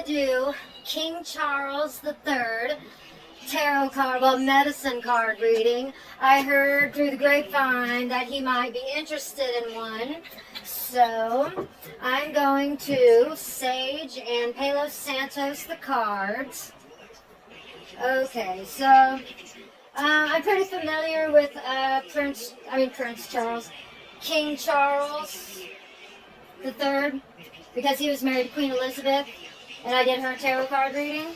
do King Charles III tarot card, well, medicine card reading. I heard through the grapevine that he might be interested in one. So I'm going to Sage and Palos Santos the cards. Okay, so I'm pretty familiar with Prince Charles, King Charles III, because he was married to Queen Elizabeth, and I did her tarot card reading.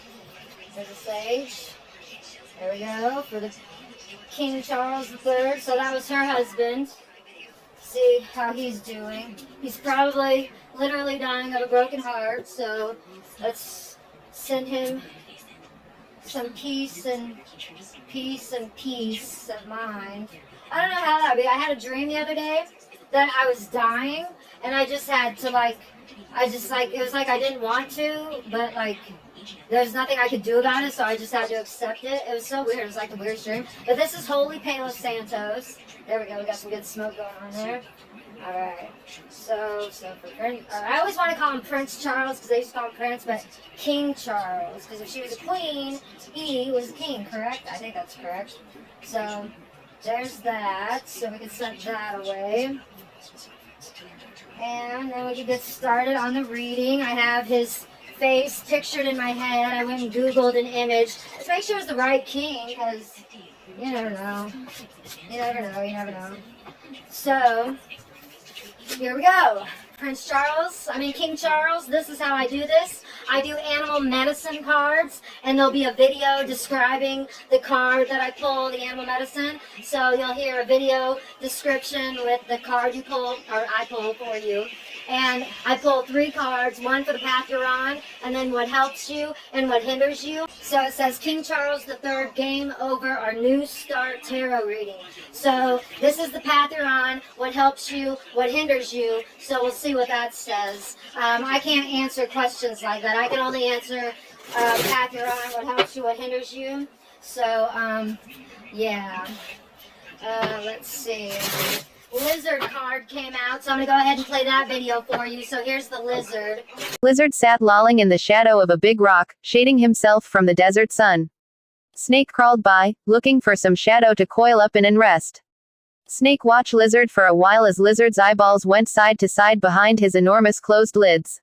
There's a Sage. There we go, for the King Charles III. So that was her husband. See how he's doing. He's probably literally dying of a broken heart. So let's send him some peace of mind. I don't know how that would be. I had a dream the other day that I was dying, and I just had to it was like I didn't want to, but there's nothing I could do about it, so I just had to accept it. It was so weird. It was like a weird dream. But this is Holy Palos Santos. There we go. We got some good smoke going on there. All right. So for Prince, I always want to call him Prince Charles because they used to call him Prince, but King Charles, because if she was a queen, he was a king. Correct? I think that's correct. So there's that. So we can set that away. And then we can get started on the reading. I have his face pictured in my head. I went and Googled an image. Let's make sure it's the right king, because you never know. You never know. So, here we go. King Charles, this is how I do this. I do animal medicine cards, and there'll be a video describing the card that I pull, the animal medicine. So you'll hear a video description with the card you pull, or I pull for you. And I pull 3 cards, one for the path you're on, and then what helps you and what hinders you. So it says King Charles III, Game Over, our New Start Tarot reading. So this is the path you're on, what helps you, what hinders you. So we'll see what that says. I can't answer questions like that. I can only answer the path you're on, what helps you, what hinders you. So, yeah. Let's see. Lizard card came out, so I'm going to go ahead and play that video for you. So here's the lizard. Lizard sat lolling in the shadow of a big rock, shading himself from the desert sun. Snake crawled by, looking for some shadow to coil up in and rest. Snake watched Lizard for a while as Lizard's eyeballs went side to side behind his enormous closed lids.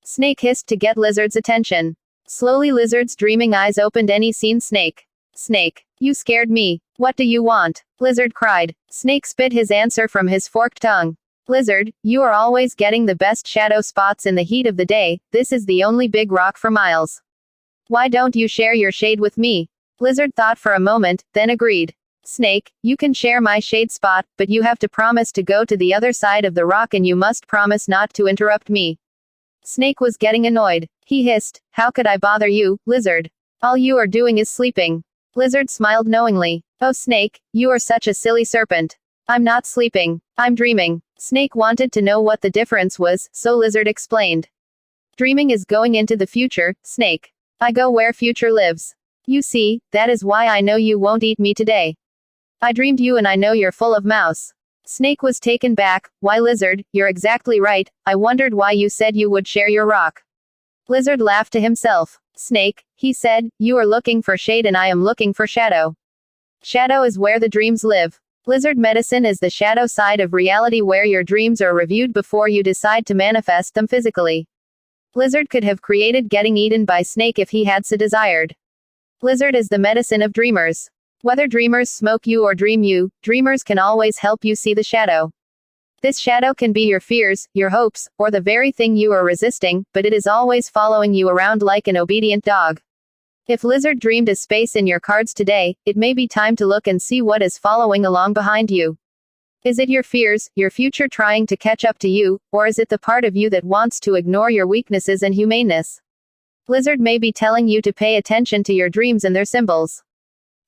Snake hissed to get Lizard's attention. Slowly Lizard's dreaming eyes opened and he seen Snake. Snake, you scared me. What do you want? Lizard cried. Snake spit his answer from his forked tongue. Lizard, you are always getting the best shadow spots in the heat of the day. This is the only big rock for miles. Why don't you share your shade with me? Lizard thought for a moment, then agreed. Snake, you can share my shade spot, but you have to promise to go to the other side of the rock and you must promise not to interrupt me. Snake was getting annoyed. He hissed, how could I bother you, Lizard? All you are doing is sleeping. Lizard smiled knowingly. Oh Snake, you are such a silly serpent. I'm not sleeping. I'm dreaming. Snake wanted to know what the difference was, so Lizard explained. Dreaming is going into the future, Snake. I go where future lives. You see, that is why I know you won't eat me today. I dreamed you and I know you're full of mouse. Snake was taken back. Why Lizard, you're exactly right. I wondered why you said you would share your rock. Lizard laughed to himself. Snake, he said, you are looking for shade and I am looking for shadow. Shadow is where the dreams live. Lizard medicine is the shadow side of reality where your dreams are reviewed before you decide to manifest them physically. Lizard could have created getting eaten by Snake if he had so desired. Lizard is the medicine of dreamers. Whether dreamers smoke you or dream you, dreamers can always help you see the shadow. This shadow can be your fears, your hopes, or the very thing you are resisting, but it is always following you around like an obedient dog. If Lizard dreamed a space in your cards today, it may be time to look and see what is following along behind you. Is it your fears, your future trying to catch up to you, or is it the part of you that wants to ignore your weaknesses and humaneness? Lizard may be telling you to pay attention to your dreams and their symbols.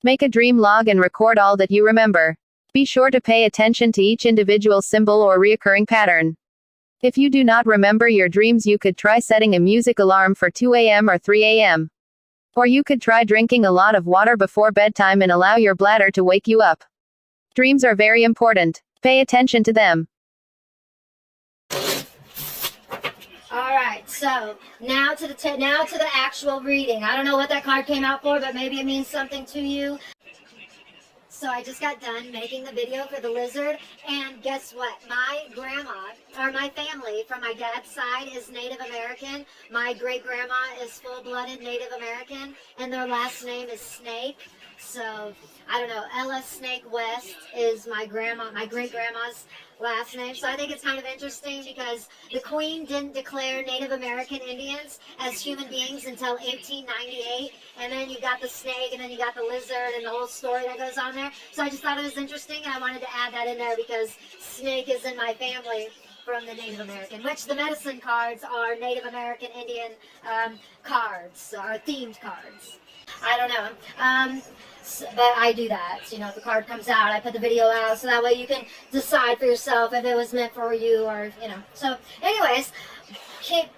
Make a dream log and record all that you remember. Be sure to pay attention to each individual symbol or reoccurring pattern. If you do not remember your dreams, you could try setting a music alarm for 2 a.m. or 3 a.m. Or you could try drinking a lot of water before bedtime and allow your bladder to wake you up. Dreams are very important. Pay attention to them. All right, so now to the actual reading. I don't know what that card came out for, but maybe it means something to you. So I just got done making the video for the lizard, and guess what? My grandma, or my family from my dad's side, is Native American. My great-grandma is full-blooded Native American, and their last name is Snake. So, I don't know, Ella Snake West is my great-grandma's last name. So I think it's kind of interesting because the Queen didn't declare Native American Indians as human beings until 1898. And then you got the snake, and then you got the lizard, and the whole story that goes on there. So I just thought it was interesting, and I wanted to add that in there because snake is in my family from the Native American, which the medicine cards are Native American Indian cards, or themed cards. I don't know. But I do that. You know, if the card comes out, I put the video out, so that way you can decide for yourself if it was meant for you or, you know. So, anyways,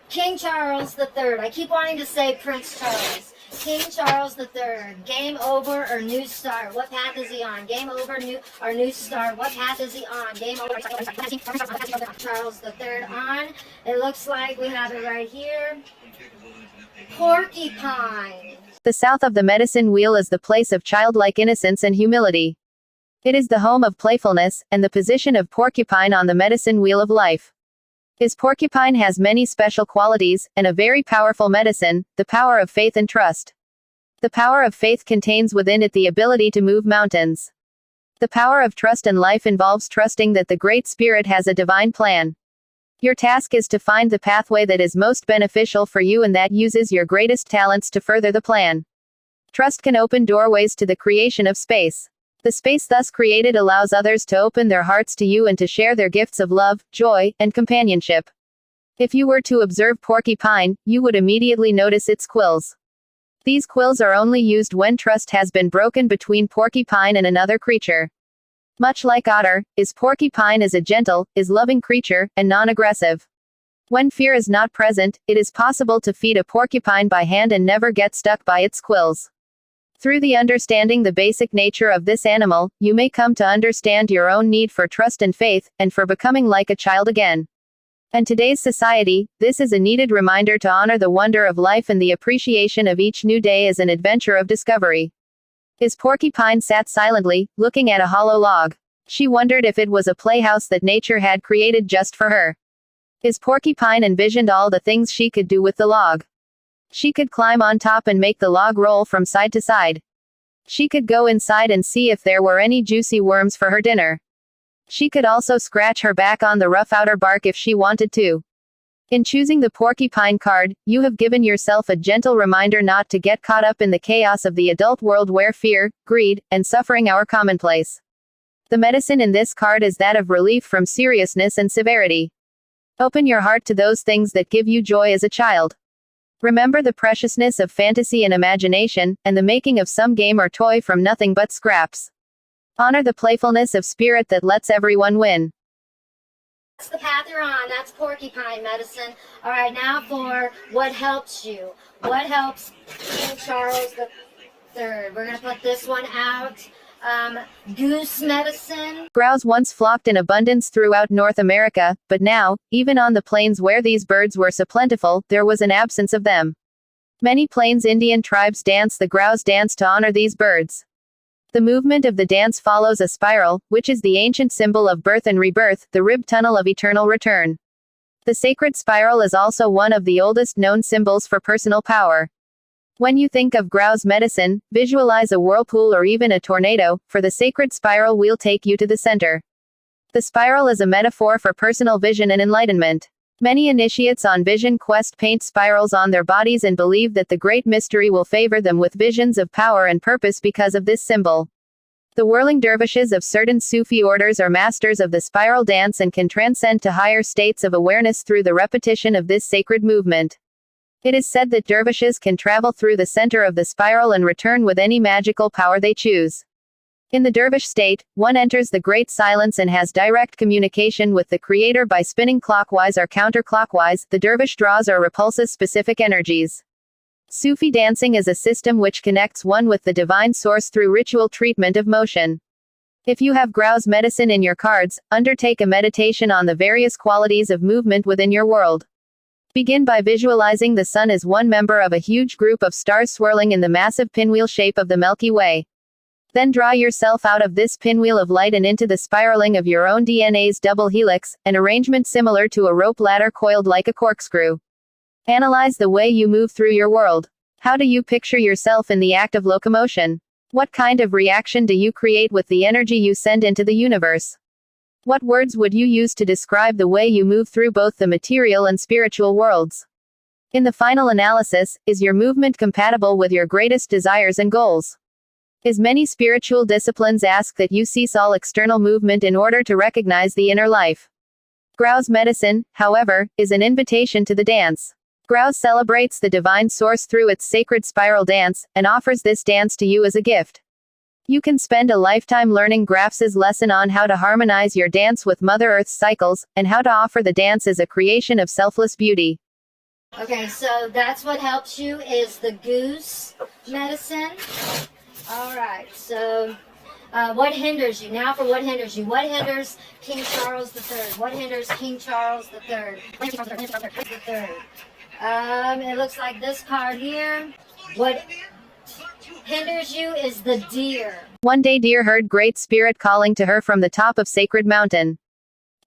King Charles III. I keep wanting to say Prince Charles. King Charles III. Game over or new start? What path is he on? Game over, new start? What path is he on? Game over. Charles III on. It looks like we have it right here. Porcupine. The south of the medicine wheel is the place of childlike innocence and humility. It is the home of playfulness, and the position of porcupine on the medicine wheel of life. His porcupine has many special qualities, and a very powerful medicine, the power of faith and trust. The power of faith contains within it the ability to move mountains. The power of trust in life involves trusting that the Great Spirit has a divine plan. Your task is to find the pathway that is most beneficial for you and that uses your greatest talents to further the plan. Trust can open doorways to the creation of space. The space thus created allows others to open their hearts to you and to share their gifts of love, joy, and companionship. If you were to observe porcupine, you would immediately notice its quills. These quills are only used when trust has been broken between porcupine and another creature. Much like otter, porcupine is a gentle, loving creature, and non-aggressive. When fear is not present, it is possible to feed a porcupine by hand and never get stuck by its quills. Through the understanding the basic nature of this animal, you may come to understand your own need for trust and faith, and for becoming like a child again. In today's society, this is a needed reminder to honor the wonder of life and the appreciation of each new day as an adventure of discovery. His porcupine sat silently, looking at a hollow log. She wondered if it was a playhouse that nature had created just for her. His porcupine envisioned all the things she could do with the log. She could climb on top and make the log roll from side to side. She could go inside and see if there were any juicy worms for her dinner. She could also scratch her back on the rough outer bark if she wanted to. In choosing the porcupine card, you have given yourself a gentle reminder not to get caught up in the chaos of the adult world where fear, greed, and suffering are commonplace. The medicine in this card is that of relief from seriousness and severity. Open your heart to those things that give you joy as a child. Remember the preciousness of fantasy and imagination, and the making of some game or toy from nothing but scraps. Honor the playfulness of spirit that lets everyone win. That's the path you're on. That's porcupine medicine. All right, now for what helps you. What helps King Charles III? We're going to put this one out. Goose medicine. Grouse once flocked in abundance throughout North America, but now, even on the plains where these birds were so plentiful, there was an absence of them. Many Plains Indian tribes dance the grouse dance to honor these birds. The movement of the dance follows a spiral, which is the ancient symbol of birth and rebirth, the rib tunnel of eternal return. The sacred spiral is also one of the oldest known symbols for personal power. When you think of grouse medicine, visualize a whirlpool or even a tornado, for the sacred spiral will take you to the center. The spiral is a metaphor for personal vision and enlightenment. Many initiates on Vision Quest paint spirals on their bodies and believe that the great mystery will favor them with visions of power and purpose because of this symbol. The whirling dervishes of certain Sufi orders are masters of the spiral dance and can transcend to higher states of awareness through the repetition of this sacred movement. It is said that dervishes can travel through the center of the spiral and return with any magical power they choose. In the dervish state, one enters the great silence and has direct communication with the Creator by spinning clockwise or counterclockwise. The dervish draws or repulses specific energies. Sufi dancing is a system which connects one with the divine source through ritual treatment of motion. If you have grouse medicine in your cards, undertake a meditation on the various qualities of movement within your world. Begin by visualizing the sun as one member of a huge group of stars swirling in the massive pinwheel shape of the Milky Way. Then draw yourself out of this pinwheel of light and into the spiraling of your own DNA's double helix, an arrangement similar to a rope ladder coiled like a corkscrew. Analyze the way you move through your world. How do you picture yourself in the act of locomotion? What kind of reaction do you create with the energy you send into the universe? What words would you use to describe the way you move through both the material and spiritual worlds? In the final analysis, is your movement compatible with your greatest desires and goals? As many spiritual disciplines ask that you cease all external movement in order to recognize the inner life. Grau's medicine, however, is an invitation to the dance. Grau celebrates the divine source through its sacred spiral dance, and offers this dance to you as a gift. You can spend a lifetime learning Grau's lesson on how to harmonize your dance with Mother Earth's cycles, and how to offer the dance as a creation of selfless beauty. Okay, so that's what helps you is the goose medicine. All right, so what hinders you? Now for what hinders you. What hinders King Charles III? What hinders King Charles III? It looks like this card here. What hinders you is the deer. One day Deer heard Great Spirit calling to her from the top of Sacred Mountain.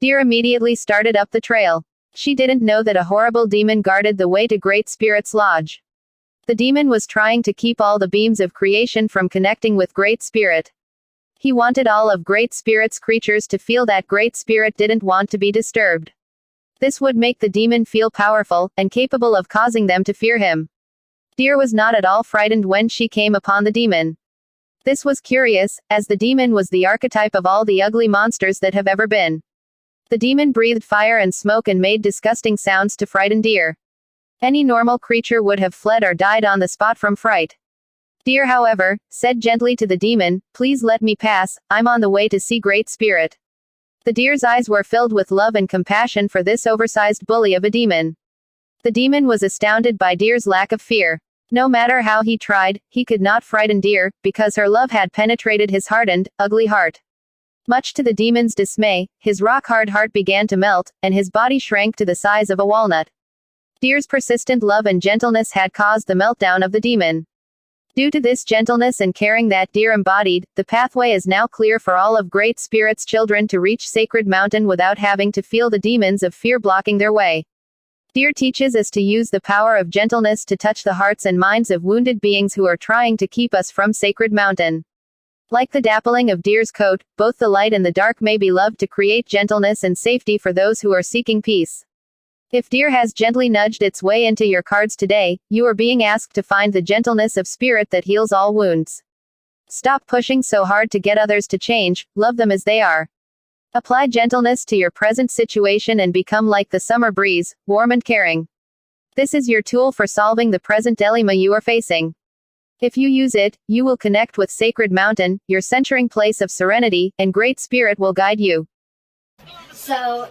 Deer immediately started up the trail. She didn't know that a horrible demon guarded the way to Great Spirit's lodge. The demon was trying to keep all the beams of creation from connecting with Great Spirit. He wanted all of Great Spirit's creatures to feel that Great Spirit didn't want to be disturbed. This would make the demon feel powerful, and capable of causing them to fear him. Deer was not at all frightened when she came upon the demon. This was curious, as the demon was the archetype of all the ugly monsters that have ever been. The demon breathed fire and smoke and made disgusting sounds to frighten Deer. Any normal creature would have fled or died on the spot from fright. Deer, however, said gently to the demon, "Please let me pass, I'm on the way to see Great Spirit." The deer's eyes were filled with love and compassion for this oversized bully of a demon. The demon was astounded by Deer's lack of fear. No matter how he tried, he could not frighten Deer, because her love had penetrated his hardened, ugly heart. Much to the demon's dismay, his rock-hard heart began to melt, and his body shrank to the size of a walnut. Deer's persistent love and gentleness had caused the meltdown of the demon. Due to this gentleness and caring that Deer embodied, the pathway is now clear for all of Great Spirit's children to reach Sacred Mountain without having to feel the demons of fear blocking their way. Deer teaches us to use the power of gentleness to touch the hearts and minds of wounded beings who are trying to keep us from Sacred Mountain. Like the dappling of Deer's coat, both the light and the dark may be loved to create gentleness and safety for those who are seeking peace. If Deer has gently nudged its way into your cards today, you are being asked to find the gentleness of spirit that heals all wounds. Stop pushing so hard to get others to change, love them as they are. Apply gentleness to your present situation and become like the summer breeze, warm and caring. This is your tool for solving the present dilemma you are facing. If you use it, you will connect with Sacred Mountain, your centering place of serenity, and Great Spirit will guide you. So,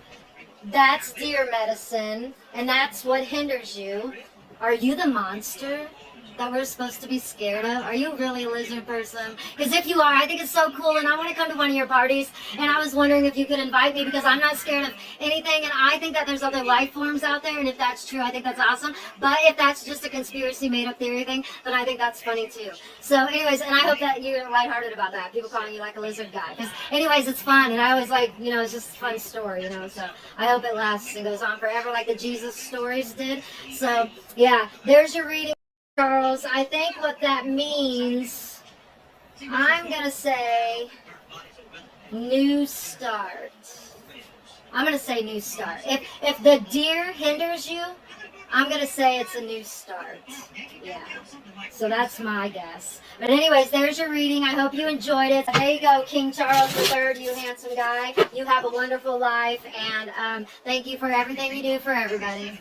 that's deer medicine, and that's what hinders you. Are you the monster that we're supposed to be scared of? Are you really a lizard person? Because if you are, I think it's so cool, and I want to come to one of your parties, and I was wondering if you could invite me, because I'm not scared of anything, and I think that there's other life forms out there, and if that's true, I think that's awesome. But if that's just a conspiracy made-up theory thing, then I think that's funny too. So anyways, and I hope that you're lighthearted about that, people calling you like a lizard guy. Because anyways, it's fun, and I always like, it's just a fun story, so I hope it lasts and goes on forever like the Jesus stories did. So yeah, there's your reading, Charles. I think what that means, I'm gonna say new start. I'm gonna say new start. If the deer hinders you, I'm gonna say it's a new start. Yeah. So that's my guess. But anyways, there's your reading. I hope you enjoyed it. There you go, King Charles III, you handsome guy. You have a wonderful life, and thank you for everything you do for everybody.